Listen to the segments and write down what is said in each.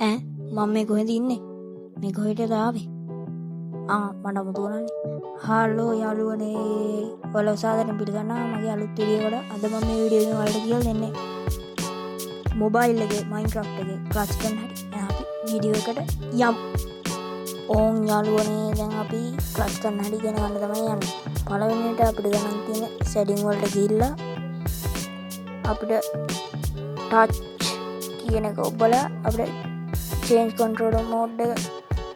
ඈ මම මේ කොහෙද ඉන්නේ? මේ කොහෙටද ආවේ? මට අමුතුවනනේ. හාලෝ යාළුවනේ. ඔයාලව සාදරයෙන් පිළිගන්නවා මගේ අලුත් වීඩියෝ එකට. අද මම මේ වීඩියෝ එකෙන් ඔයාලට කියලා දෙන්නේ මොබයිල් එකේ Minecraft එකේ ක්ලච් කරන හැටි. අපි වීඩියෝ එකට යමු. ඕන් යාළුවනේ දැන් අපි ක්ලච් කරන හැටි ඉගෙන ගන්න තමයි යන්නේ. පළවෙනියට අපිට ගණන් තියෙන සෙටින් වලට ගිහිල්ලා අපිට ටච් කියන එක ඔබලා අපිට change controller mode එක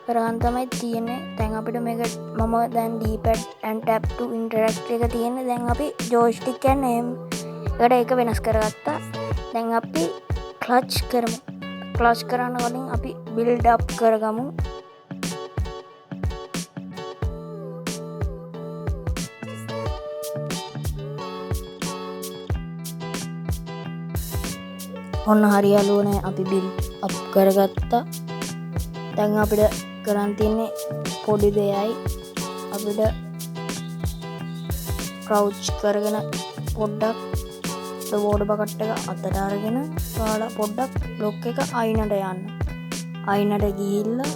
කරගන්න තමයි තියෙන්නේ. දැන් අපිට මේක මම දැන් D-pad and tap to interact එක තියෙන්නේ. දැන් අපි joystick and aim එකට ඒක වෙනස් කරගත්තා. දැන් අපි clutch කරමු. clutch කරන්න කලින් අපි build up කරගමු. ඔන්න හරි යාළුවනේ අපි build up කරගත්තා. දැන් අපිට කරන් තියන්නේ පොඩි දෙයයි. අපිට crouch කරගෙන පොඩ්ඩක් water bucket එක අතට අරගෙන ඔයාලා පොඩ්ඩක් block එක අයිනට යන්න. අයිනට ගිහිල්ලා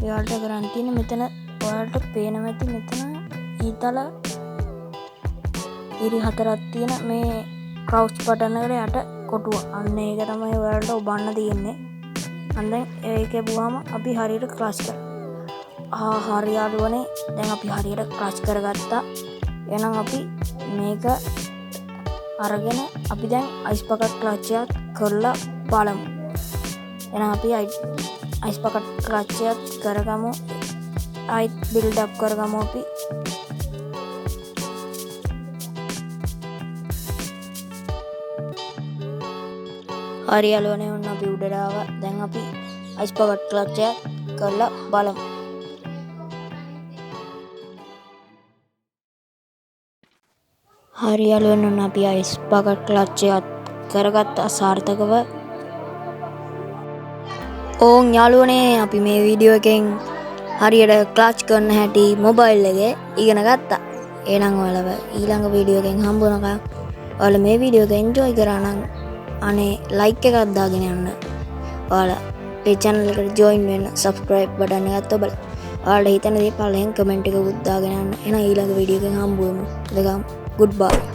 ඔයාලට කරන් තියන්නේ මෙතන ඔයාලට පේනවා ඇති මෙතන ඊතල ඉරි හතරක් තියෙන මේ crouch button එකට යට කොටුව. අන්න ඒක තමයි ඔයාලට ඔබන්න තියෙන්නේ. අන්න ඒකේ බුවාම අපි හරියට ක්ලච් කරා. හරි යාළුවනේ දැන් අපි හරියට ක්ලච් කරගත්තා. එහෙනම් අපි මේක අරගෙන අපි දැන් අයිස් බකට් ක්ලච් එකක් කරලා බලමු. එහෙනම් අපි අයිස් බකට් ක්ලච් එකක් කරගමු. ආයිත් බිල්ඩ් අප් කරගමු අපි. හරි යාළුවනේ ඔන්න අපි උඩට ආවා. දැන් අපි අයිස් බකට් ක්ලච් එකක් කරලා බලමු. හරි යාළුවනේ ඔන්න අපි අයිස් බකට් ක්ලච් එකක් කරගත්ත අසාර්ථකව. ඕන් යාළුවනේ අපි මේ වීඩියෝ එකෙන් හරියට ක්ලච් කරන හැටි මොබයිල් එකේ ඉගෙන ගත්තා. එහෙනම් ඔයාලව ඊළඟ වීඩියෝ එකෙන් හම්බ වෙනකම් ඔයාලා මේ වීඩියෝ එක එන්ජොයි කරා නම් අනේ ලයික් එකක් දාගෙන යන්න. ඔයාලා මේ channel එකට join වෙන්න subscribe button එකත් ඔබලා. ඔයාලට හිතන දේ පළවෙන් comment එකකුත් දාගෙන යන්න. එහෙනම් ඊළඟ වීඩියෝ එකෙන් හම්බ වෙමු. එතකම් goodbye.